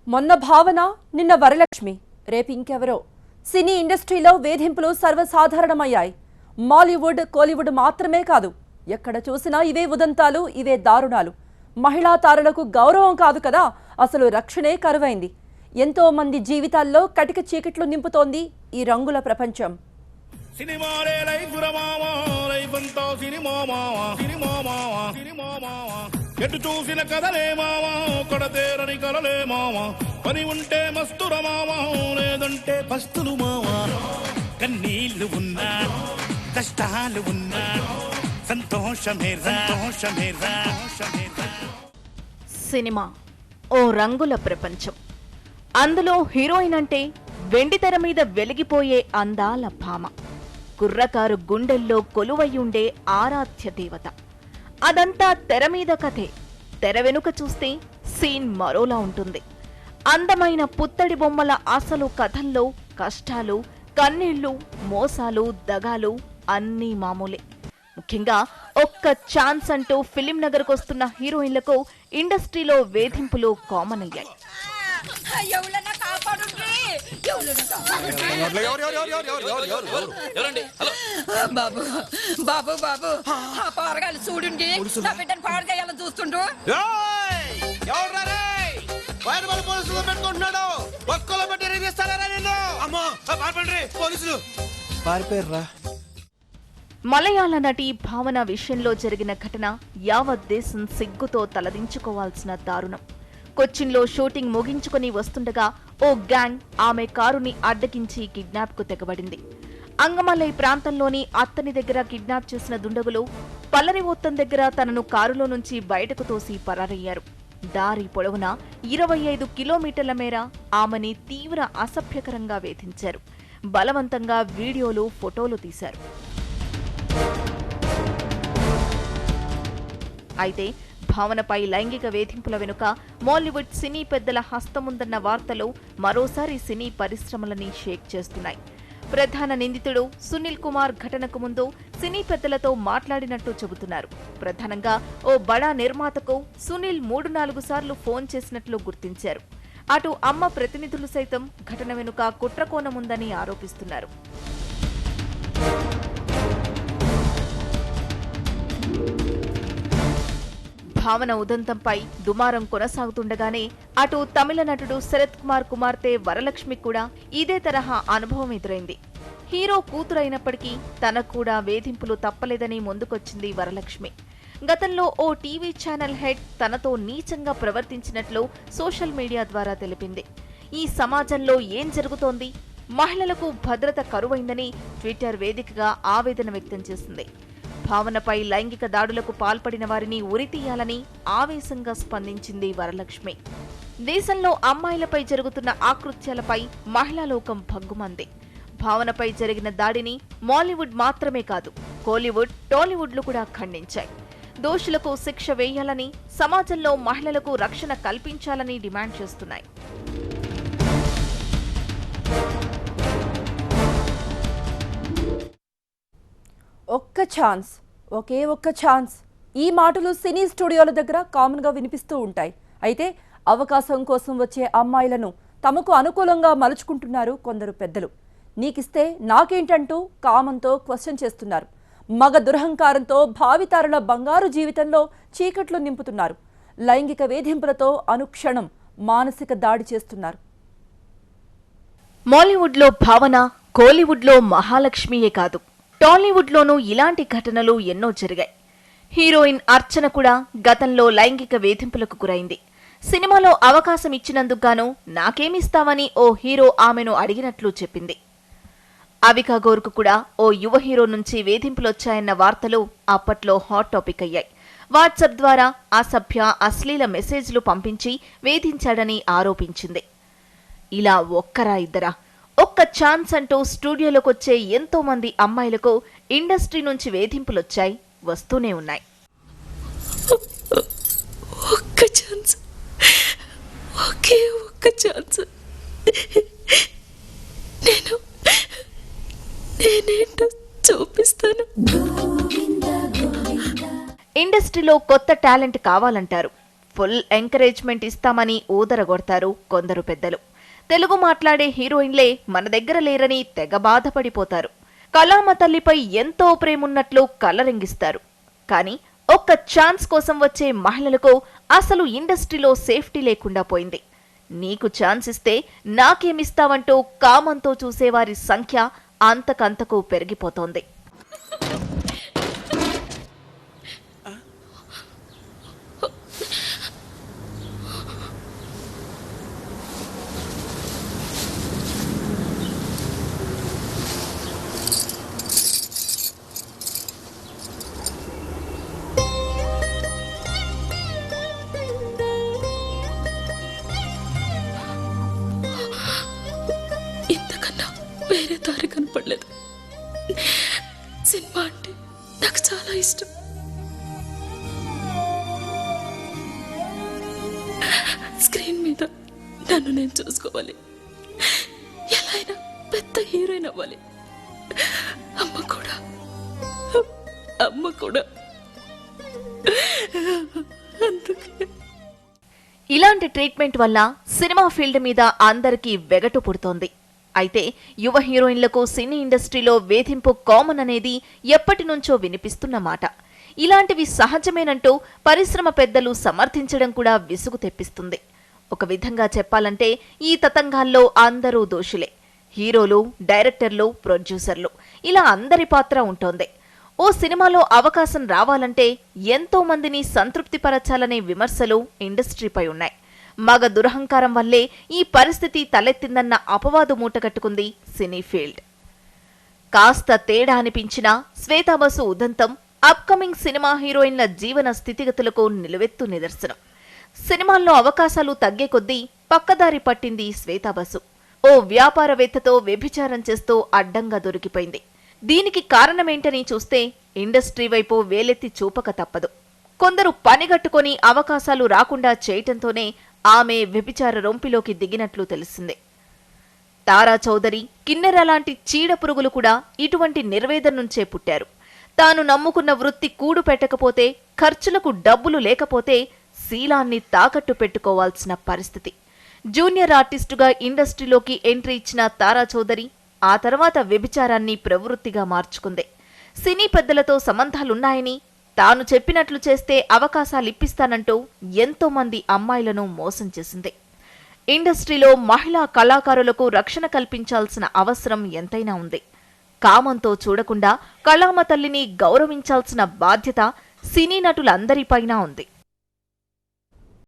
మొన్న భావన, నిన్న వరలక్ష్మి, రేపు ఇంకెవరో. సినీ ఇండస్ట్రీలో వేధింపులు సర్వసాధారణమయ్యాయి. మాలీవుడ్, కోలీవుడ్ మాత్రమే కాదు, ఎక్కడ చూసినా ఇవే ఉదంతాలు, ఇవే దారుణాలు. మహిళా తారలకు గౌరవం కాదు కదా, అసలు రక్షణే కరువైంది. ఎంతో మంది జీవితాల్లో కటిక చీకట్లు నింపుతోంది ఈ రంగుల ప్రపంచం. ఎటు చూసిన కదలే మావా, కొడతేరని కలలే మావా, పని ఉంటే మస్తుర మావా, లేదంటే పస్తులు మావా. కన్నీళ్లు ఉన్నా, కష్టాలు ఉన్నా, సంతోషమేరా. సినిమా ఓ రంగుల ప్రపంచం. అందులో హీరోయిన్ అంటే వెండితెర మీద వెలిగిపోయే అందాల భామ, కుర్రకారు గుండెల్లో కొలువయ్యుండే ఆరాధ్య దేవత. అదంతా తెర మీద కథే. తెర వెనుక చూస్తే సీన్ మరోలా ఉంటుంది. అందమైన పుత్తడి బొమ్మల అసలు కథల్లో కష్టాలు, కన్నీళ్లు, మోసాలు, దగాలు అన్నీ మామూలే. ముఖ్యంగా ఒక్క ఛాన్స్ అంటూ ఫిలిం నగర్కు వస్తున్న హీరోయిన్లకు ఇండస్ట్రీలో వేధింపులు కామన్ అయ్యాయి. బాబు బాబు బాబు ఆ పారగాలి చూడండి, నా బిడ్డను పాడు చేయాలని చూస్తుండ్రు. మలయాళ నటి భావన విషయంలో జరిగిన ఘటన యావత్ దేశం సిగ్గుతో తలదించుకోవాల్సిన దారుణం. కొచ్చిన్లో షూటింగ్ ముగించుకుని వస్తుండగా ఓ గ్యాంగ్ ఆమె కారుని అడ్డగించి కిడ్నాప్ కు తెగబడింది. అంగమలై ప్రాంతంలోని అత్తని దగ్గర కిడ్నాప్ చేసిన దుండగులు పల్లరివోత్తం దగ్గర తనను కారులో నుంచి బయటకు తోసి పరారయ్యారు. దారి పొడవునా 25 కిలోమీటర్ల మేర ఆమెని తీవ్ర అసభ్యకరంగా వేధించారు. బలవంతంగా వీడియోలు, ఫోటోలు తీశారు. అయితే భావనపై లైంగిక వేధింపుల వెనుక మాలీవుడ్ సినీ పెద్దల హస్తముందన్న వార్తలు మరోసారి సినీ పరిశ్రమలని షేక్ చేస్తున్నాయి. ప్రధాన నిందితుడు సునీల్ కుమార్ ఘటనకు ముందు సినీ పెద్దలతో మాట్లాడినట్టు చెబుతున్నారు. ప్రధానంగా ఓ బడా నిర్మాతకు సునీల్ 3-4 సార్లు ఫోన్ చేసినట్లు గుర్తించారు. అటు అమ్మ ప్రతినిధులు సైతం ఘటన వెనుక కుట్రకోణముందని ఆరోపిస్తున్నారు. భావన ఉదంతంపై దుమారం కొనసాగుతుండగానే అటు తమిళ నటుడు శరత్ కుమార్ కుమార్తె వరలక్ష్మి కూడా ఇదే తరహా అనుభవం ఎదురైంది. హీరో కూతురైనప్పటికీ తనకు కూడా వేధింపులు తప్పలేదని ముందుకొచ్చింది వరలక్ష్మి. గతంలో ఓ టీవీ ఛానల్ హెడ్ తనతో నీచంగా ప్రవర్తించినట్లు సోషల్ మీడియా ద్వారా తెలిపింది. ఈ సమాజంలో ఏం జరుగుతోంది, మహిళలకు భద్రత కరువైందని ట్విట్టర్ వేదికగా ఆవేదన వ్యక్తం చేసింది. భావనపై లైంగిక దాడులకు పాల్పడిన వారిని ఉరితీయాలని ఆవేశంగా స్పందించింది వరలక్ష్మి. దేశంలో అమ్మాయిలపై జరుగుతున్న ఆకృత్యాలపై మహిళా లోకం భగ్గుమంది. భావనపై జరిగిన దాడిని మాలీవుడ్ మాత్రమే కాదు, కోలీవుడ్, టాలీవుడ్లు కూడా ఖండించాయి. దోషులకు శిక్ష వేయాలని, సమాజంలో మహిళలకు రక్షణ కల్పించాలని డిమాండ్ చేస్తున్నాయి. ఒక్క ఛాన్స్, ఒకే ఒక్క ఛాన్స్, ఈ మాటలు సినీ స్టూడియోల దగ్గర కామన్గా వినిపిస్తూ ఉంటాయి. అయితే అవకాశం కోసం వచ్చే అమ్మాయిలను తమకు అనుకూలంగా మలుచుకుంటున్నారు కొందరు పెద్దలు. నీకిస్తే నాకేంటంటూ కామంతో క్వశ్చన్ చేస్తున్నారు. మగ దురహంకారంతో భావితారుల బంగారు జీవితంలో చీకట్లు నింపుతున్నారు. లైంగిక వేధింపులతో అనుక్షణం మానసిక దాడి చేస్తున్నారు. మాలీవుడ్లో భావన, కోలీవుడ్లో మహాలక్ష్మియే కాదు, టాలీవుడ్లోనూ ఇలాంటి ఘటనలు ఎన్నో జరిగాయి. హీరోయిన్ అర్చన కూడా గతంలో లైంగిక వేధింపులకు గురైంది. సినిమాలో అవకాశం ఇచ్చినందుకు గాను నాకేమిస్తావని ఓ హీరో ఆమెను అడిగినట్లు చెప్పింది. అవికా గోర్కు కూడా ఓ యువ హీరో నుంచి వేధింపులొచ్చాయన్న వార్తలు అప్పట్లో హాట్ టాపిక్ అయ్యాయి. వాట్సాప్ ద్వారా అసభ్య, అశ్లీల మెసేజ్లు పంపించి వేధించాడని ఆరోపించింది. ఇలా ఒక్కరా ఇద్దరా, ఒక్క ఛాన్స్ అంటూ స్టూడియోలోకొచ్చే ఎంతో మంది అమ్మాయిలకు ఇండస్ట్రీ నుంచి వేధింపులొచ్చాయి, వస్తూనే ఉన్నాయి. ఒక్క ఛాన్స్, ఒకే ఒక్క ఛాన్స్, నేనేంటో చూపిస్తాను. ఇండస్ట్రీలో కొత్త టాలెంట్ కావాలంటారు. ఫుల్ ఎంకరేజ్మెంట్ ఇస్తామని ఊదరగొడతారు కొందరు పెద్దలు. తెలుగు మాట్లాడే హీరోయిన్లే మన దగ్గర లేరని తెగ బాధపడిపోతారు. కళామ తల్లిపై ఎంతో ప్రేమున్నట్లు కలరింగిస్తారు. కానీ ఒక్క ఛాన్స్ కోసం వచ్చే మహిళలకు అసలు ఇండస్ట్రీలో సేఫ్టీ లేకుండా పోయింది. నీకు ఛాన్స్ ఇస్తే నాకేమిస్తావంటూ కామంతో చూసేవారి సంఖ్య అంతకంతకు పెరిగిపోతోంది. ఇంతకన్నా వేరే దారి కనపడలేదు. సినిమా అంటే నాకు చాలా ఇష్టం. స్క్రీన్ మీద నన్ను నేను చూసుకోవాలి. ఎలా అయినా పెద్ద హీరోయిన్ అవ్వాలి. అమ్మ కూడా అందుకే ఇలాంటి ట్రీట్మెంట్ వల్ల సినిమా ఫీల్డ్ మీద అందరికీ వెగటు పుడుతోంది. అయితే యువ హీరోయిన్లకు సినీ ఇండస్ట్రీలో వేధింపు కామన్ అనేది ఎప్పటి నుంచో వినిపిస్తున్న మాట. ఇలాంటివి సహజమేనంటూ పరిశ్రమ పెద్దలు సమర్థించడం కూడా విసుగు తెప్పిస్తుంది. ఒక విధంగా చెప్పాలంటే ఈ తతంగాల్లో అందరూ దోషులే. హీరోలు, డైరెక్టర్లు, ప్రొడ్యూసర్లు ఇలా అందరి పాత్ర ఉంటోంది. ఓ సినిమాలో అవకాశం రావాలంటే ఎంతో మందిని సంతృప్తిపరచాలనే విమర్శలు ఇండస్ట్రీపై ఉన్నాయి. మగ దురహంకారం వల్లే ఈ పరిస్థితి తలెత్తిందన్న అపవాదు మూటగట్టుకుంది సినీ ఫీల్డ్. కాస్త తేడా అనిపించిన శ్వేతా బసు ఉదంతం అప్కమింగ్ సినిమా హీరోయిన్ల జీవన స్థితిగతులకు నిలువెత్తు నిదర్శనం. సినిమాల్లో అవకాశాలు తగ్గే కొద్దీ పక్కదారి పట్టింది శ్వేతా బసు. ఓ వ్యాపారవేత్తతో వ్యభిచారం చేస్తూ అడ్డంగా దొరికిపోయింది. దీనికి కారణమేంటని చూస్తే ఇండస్ట్రీ వైపు వేలెత్తి చూపక తప్పదు. కొందరు పనిగట్టుకొని అవకాశాలు రాకుండా చేయటంతోనే ఆమె వ్యభిచార రొంపిలోకి దిగినట్లు తెలిసిందే. తారా చౌదరి, కిన్నెర లాంటి చీడ పురుగులు కూడా ఇటువంటి నిర్వేదన నుంచే పుట్టారు. తాను నమ్ముకున్న వృత్తి కూడు పెట్టకపోతే, ఖర్చులకు డబ్బులు లేకపోతే శీలాన్ని తాకట్టు పెట్టుకోవాల్సిన పరిస్థితి. జూనియర్ ఆర్టిస్టుగా ఇండస్ట్రీలోకి ఎంట్రీ ఇచ్చిన తారా చౌదరి ఆ తర్వాత వ్యభిచారాన్ని ప్రవృత్తిగా మార్చుకుంది. సినీ పెద్దలతో సంబంధాలున్నాయని, తాను చెప్పినట్లు చేస్తే అవకాశాలిప్పిస్తానంటూ ఎంతో మంది అమ్మాయిలను మోసం చేసింది. ఇండస్ట్రీలో మహిళా కళాకారులకు రక్షణ కల్పించాల్సిన అవసరం ఎంతైనా ఉంది. కామంతో చూడకుండా కళామ తల్లిని గౌరవించాల్సిన బాధ్యత సినీ నటులందరిపైనా ఉంది.